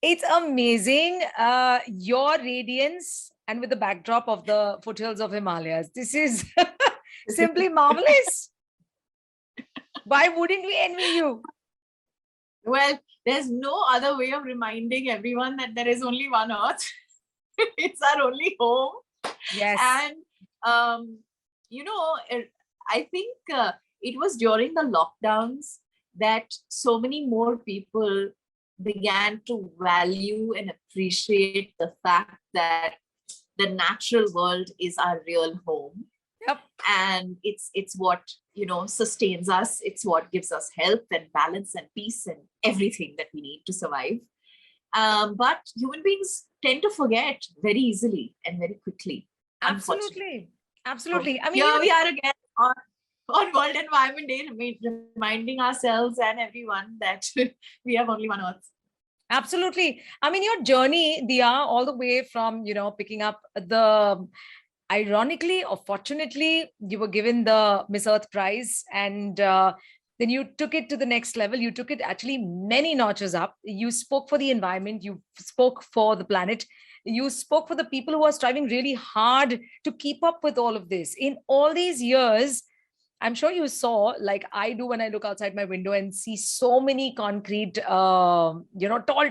It's amazing. Your radiance and with the backdrop of the foothills of Himalayas. This is simply marvelous. Why wouldn't we envy you? Well, there's no other way of reminding everyone that there is only one Earth. It's our only home. Yes. And, I think it was during the lockdowns that so many more people began to value and appreciate the fact that the natural world is our real home. Yep. And it's what sustains us. It's what gives us health and balance and peace and everything that we need to survive. But human beings tend to forget very easily and very quickly. Absolutely. Absolutely. So here we are again on World Environment Day, reminding ourselves and everyone that we have only one Earth. Absolutely. I mean, your journey, Dia, all the way from, picking up the, ironically or fortunately, you were given the Miss Earth prize, and then you took it to the next level. You took it actually many notches up. You spoke for the environment. You spoke for the planet. You spoke for the people who are striving really hard to keep up with all of this. In all these years, I'm sure you saw, like I do when I look outside my window and see so many concrete, tall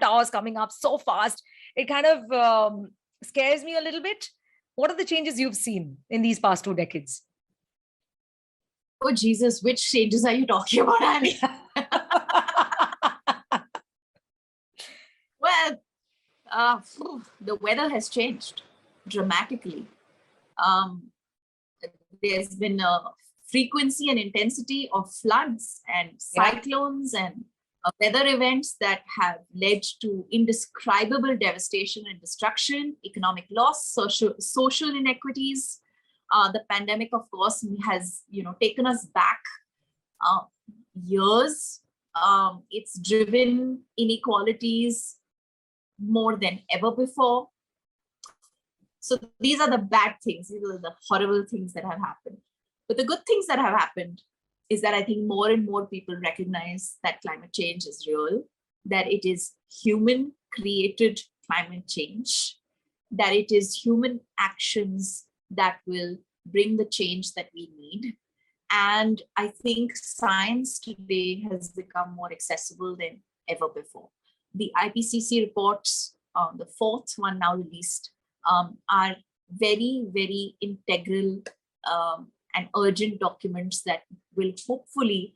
towers coming up so fast. It kind of scares me a little bit. What are the changes you've seen in these past 2 decades? Oh, Jesus, which changes are you talking about, Annie? Well, the weather has changed dramatically. There's been a frequency and intensity of floods and cyclones and weather events that have led to indescribable devastation and destruction, economic loss, social inequities. The pandemic, of course, has taken us back years. It's driven inequalities more than ever before. So these are the bad things. These are the horrible things that have happened. But the good things that have happened is that I think more and more people recognize that climate change is real, that it is human-created climate change, that it is human actions that will bring the change that we need. And I think science today has become more accessible than ever before. The IPCC reports, the fourth one now released, are very, very integral and urgent documents that will hopefully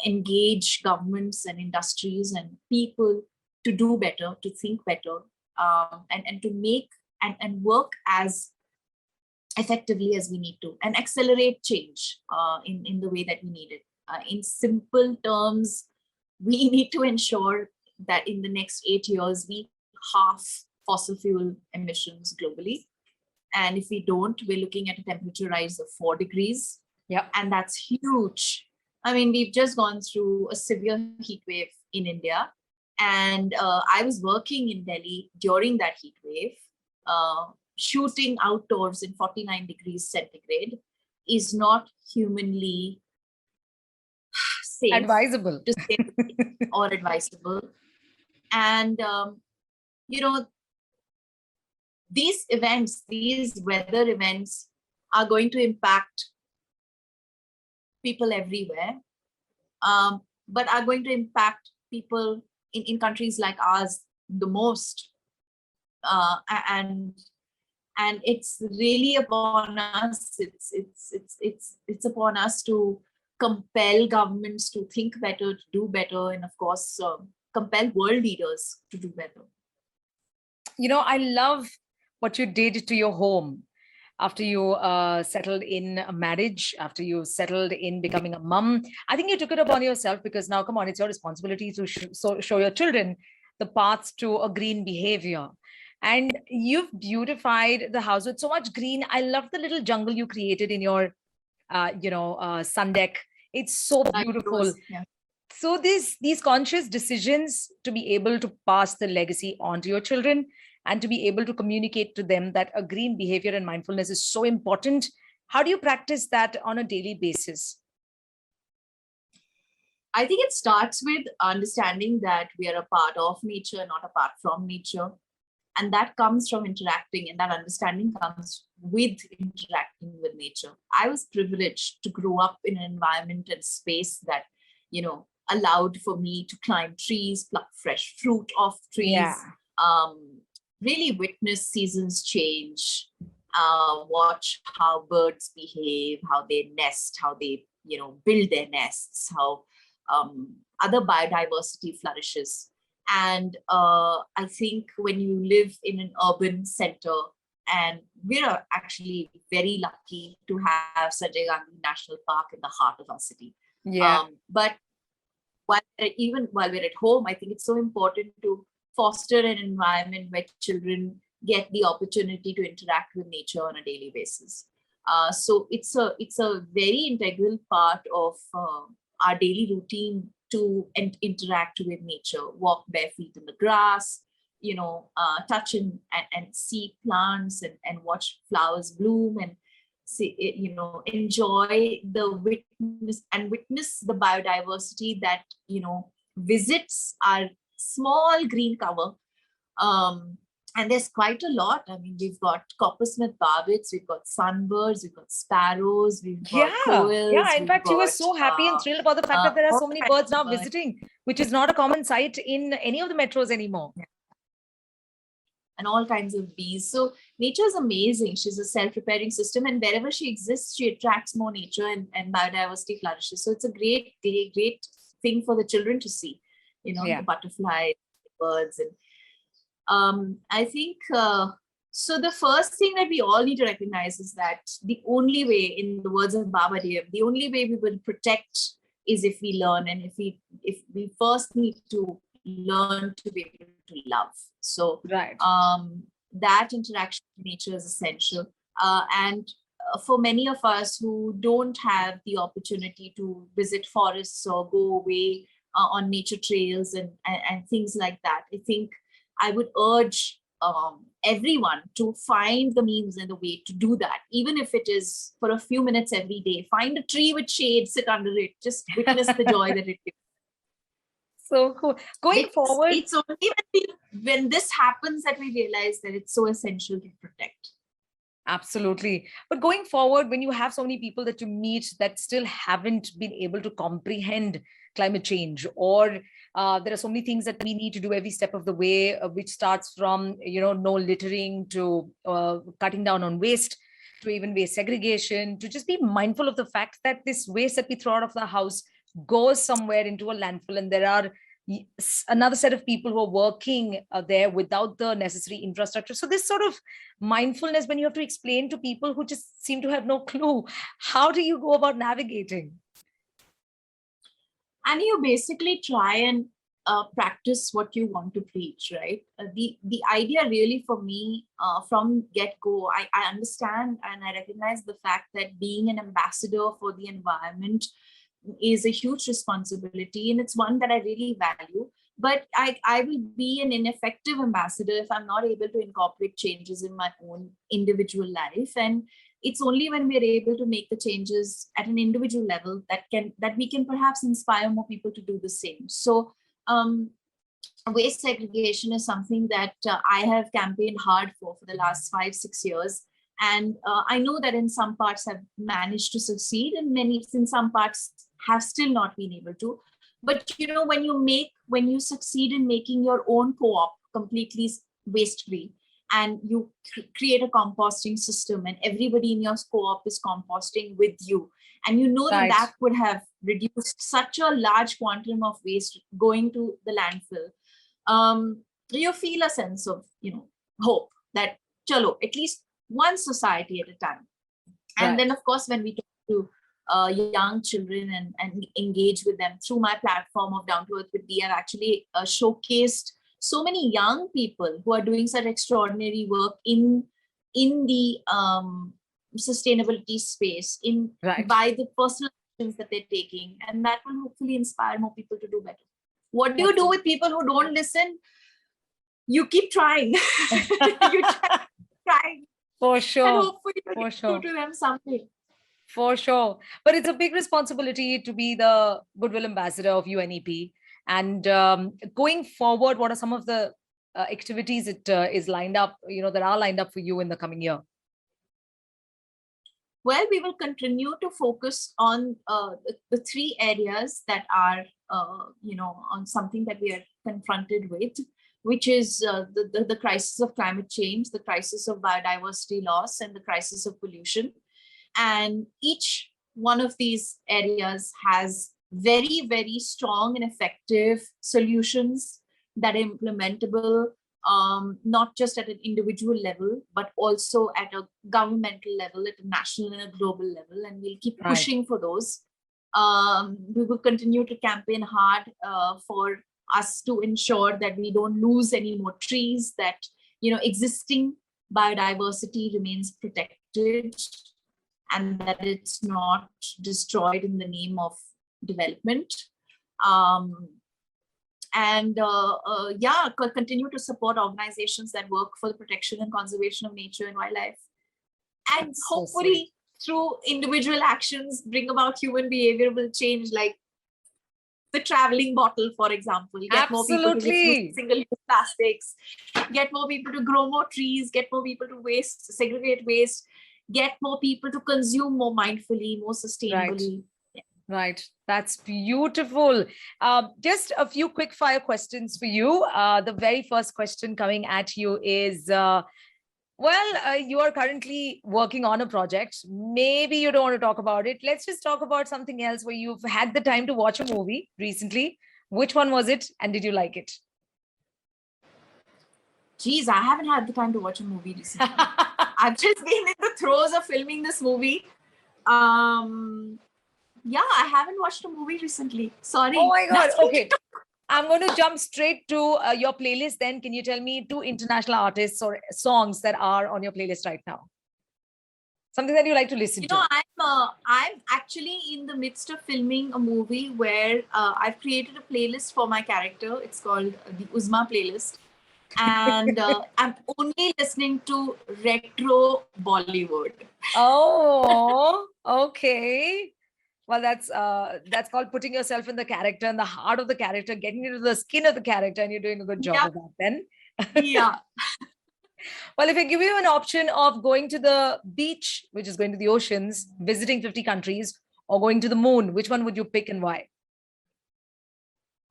engage governments and industries and people to do better, to think better, and to make and work as effectively as we need to, and accelerate change in the way that we need it. In simple terms, we need to ensure that in the next 8 years, we halve fossil fuel emissions globally. And if we don't, we're looking at a temperature rise of 4 degrees. Yeah. And that's huge. I mean, we've just gone through a severe heat wave in India. And I was working in Delhi during that heat wave. Shooting outdoors in 49 degrees centigrade is not humanly safe. Advisable. Or advisable. And, these events, these weather events are going to impact people everywhere, but are going to impact people in countries like ours the most. And it's really upon us. It's upon us to compel governments to think better, to do better, and of course, compel world leaders to do better. I love what you did to your home after you settled in a marriage, after you settled in becoming a mom. I think you took it upon yourself because now, come on, it's your responsibility to show your children the paths to a green behavior. And you've beautified the house with so much green. I love the little jungle you created in your, sun deck. It's so beautiful. Yeah. So these conscious decisions to be able to pass the legacy on to your children and to be able to communicate to them that a green behavior and mindfulness is so important. How do you practice that on a daily basis? I think it starts with understanding that we are a part of nature, not apart from nature. And that comes from interacting, and that understanding comes with interacting with nature. I was privileged to grow up in an environment and space that, allowed for me to climb trees, pluck fresh fruit off trees, Yeah. really witness seasons change, watch how birds behave, how they nest, how they, build their nests, how other biodiversity flourishes. And I think when you live in an urban center, and we're actually very lucky to have Sanjay Gandhi National Park in the heart of our city. Yeah. But even while we're at home, I think it's so important to foster an environment where children get the opportunity to interact with nature on a daily basis. So it's a very integral part of our daily routine to interact with nature, walk bare feet in the grass, touch and see plants and watch flowers bloom and see, enjoy the witness the biodiversity that, visits our small green cover. And there's quite a lot. I mean, we've got coppersmith barbets, we've got sunbirds, we've got sparrows, we've got quails. Yeah. In we've fact, you were got, so happy and thrilled about the fact that there are all so many kinds birds now of birds. visiting, which is not a common sight in any of the metros anymore. And all kinds of bees. So nature is amazing. She's a self-repairing system, and wherever she exists, she attracts more nature and biodiversity flourishes. So it's a great thing for the children to see, the butterflies, the birds. And I think, so the first thing that we all need to recognize is that the only way, in the words of Baba Dev, the only way we will protect is if we learn, and if we first need to learn to be able to love. So right. That interaction with nature is essential. And for many of us who don't have the opportunity to visit forests or go away on nature trails and things like that, I think I would urge everyone to find the means and the way to do that, even if it is for a few minutes every day. Find a tree with shade, sit under it, just witness the joy that it gives. So cool. Going forward, it's only when this happens that we realize that it's so essential to protect. Absolutely. But going forward, when you have so many people that you meet that still haven't been able to comprehend climate change, or there are so many things that we need to do every step of the way, which starts from, no littering to cutting down on waste, to even waste segregation, to just be mindful of the fact that this waste that we throw out of the house goes somewhere into a landfill, and there are another set of people who are working there without the necessary infrastructure. So this sort of mindfulness, when you have to explain to people who just seem to have no clue, how do you go about navigating? And you basically try and practice what you want to preach, right? The idea really for me from get-go, I understand and I recognize the fact that being an ambassador for the environment is a huge responsibility, and it's one that I really value. But I will be an ineffective ambassador if I'm not able to incorporate changes in my own individual life. And it's only when we're able to make the changes at an individual level that we can perhaps inspire more people to do the same. So waste segregation is something that I have campaigned hard for the last 5-6 years. And I know that in some parts have managed to succeed, and in some parts have still not been able to. But when you succeed in making your own co-op completely waste-free, and you create a composting system, and everybody in your co-op is composting with you, and Right. that would have reduced such a large quantum of waste going to the landfill, you feel a sense of hope that chalo, at least one society at a time. And Right. then of course when we talk to young children and engage with them through my platform of Down to Earth with Dee, I've actually showcased so many young people who are doing such extraordinary work in the sustainability space, Right. by the personal actions that they're taking, and that will hopefully inspire more people to do better. What do you do with people who don't listen? You keep trying. You try. For sure. And hopefully For you sure. to them someday. For sure. But it's a big responsibility to be the goodwill ambassador of UNEP. And going forward, what are some of the activities it is lined up, that are lined up for you in the coming year? Well, we will continue to focus on the three areas that are, on something that we are confronted with, which is the crisis of climate change, the crisis of biodiversity loss, and the crisis of pollution. And each one of these areas has very, very strong and effective solutions that are implementable, not just at an individual level, but also at a governmental level, at a national and a global level. And we'll keep Right. pushing for those. We will continue to campaign hard for us to ensure that we don't lose any more trees, that existing biodiversity remains protected, and that it's not destroyed in the name of development. Continue to support organizations that work for the protection and conservation of nature and wildlife. And That's so hopefully through individual actions, bring about human behavioral change, like the traveling bottle, for example. Get more people to refuse single-use plastics, get more people to grow more trees, get more people to segregate waste, get more people to consume more mindfully, more sustainably. Right. That's beautiful. Just a few quick fire questions for you. The very first question coming at you is, you are currently working on a project. Maybe you don't want to talk about it. Let's just talk about something else where you've had the time to watch a movie recently. Which one was it and did you like it? Geez, I haven't had the time to watch a movie recently. I've just been in the throes of filming this movie. I haven't watched a movie recently. Sorry. Oh my God. Okay. I'm going to jump straight to your playlist then. Can you tell me 2 international artists or songs that are on your playlist right now? Something that you like to listen to. I'm actually in the midst of filming a movie where I've created a playlist for my character. It's called the Uzma playlist. And I'm only listening to retro Bollywood. Oh, okay. Well, that's called putting yourself in the character, in the heart of the character, getting into the skin of the character, and you're doing a good job of that then. Yeah. Well, if I give you an option of going to the beach, which is going to the oceans, visiting 50 countries, or going to the moon, which one would you pick and why?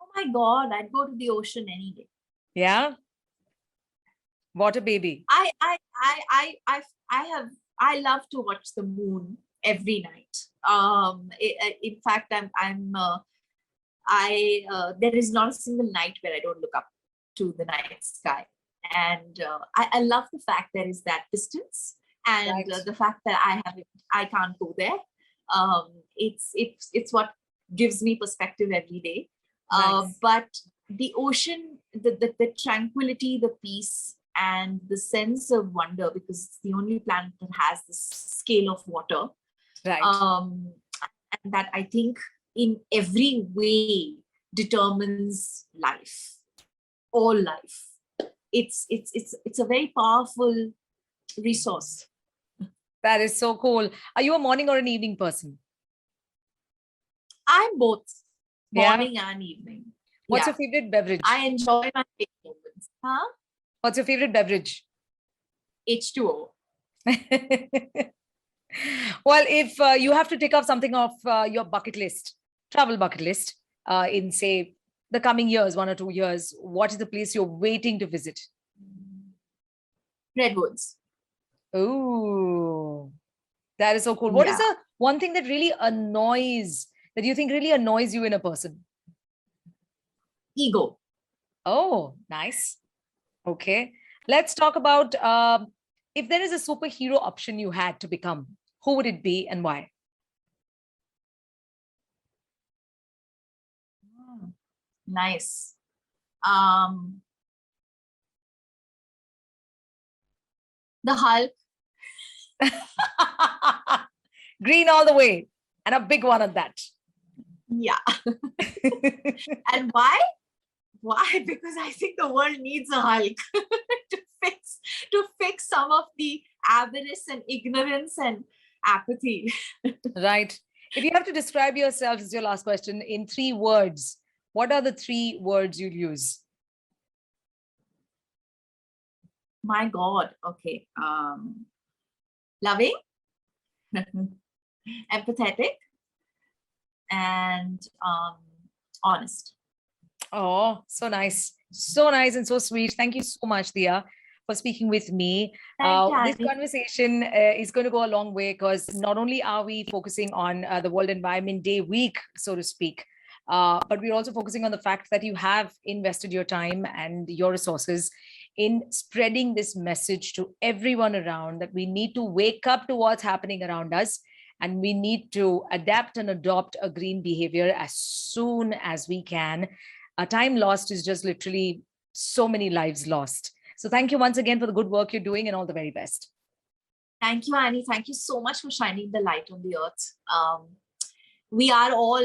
Oh my God, I'd go to the ocean any day. Yeah. Water baby. I love to watch the moon every night. In fact, there is not a single night where I don't look up to the night sky. And I love the fact there is that distance, and the fact that I can't go there. It's what gives me perspective every day. Nice. But the ocean, the tranquility, the peace, and the sense of wonder, because it's the only planet that has this scale of water. Right. And that I think in every way determines life, all life. It's a very powerful resource. That is so cool. Are you a morning or an evening person? I'm both, morning and evening. What's your favorite beverage? I enjoy my moments. Huh? What's your favorite beverage? H2O. Well, if you have to tick off something off your bucket list, travel bucket list, in say the coming years, 1 or 2 years, what is the place you're waiting to visit? Redwoods. Oh, that is so cool. What is the one thing that really that you think really annoys you in a person? Ego. Oh, nice. Okay. Let's talk about if there is a superhero option you had to become, who would it be and why? Nice. The Hulk. Green all the way, and a big one at that. Yeah. And why? Why? Because I think the world needs a Hulk to fix some of the avarice and ignorance and apathy. Right. If you have to describe yourself, this is your last question, in 3 words, what are the 3 words you'll use? My God. Okay. Loving, empathetic, and honest. Oh, so nice. So nice and so sweet. Thank you so much, Dia, for speaking with me. Thank you, This Annie. conversation is going to go a long way because not only are we focusing on the World Environment Day week, so to speak, but we're also focusing on the fact that you have invested your time and your resources in spreading this message to everyone around that we need to wake up to what's happening around us and we need to adapt and adopt a green behavior as soon as we can. A time lost is just literally so many lives lost. So thank you once again for the good work you're doing and all the very best. Thank you, Annie. Thank you so much for shining the light on the earth. We are all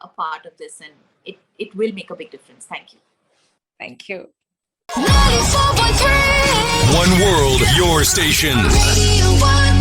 a part of this and it will make a big difference. Thank you. Thank you. 94.3 One world, your station. Radio 1.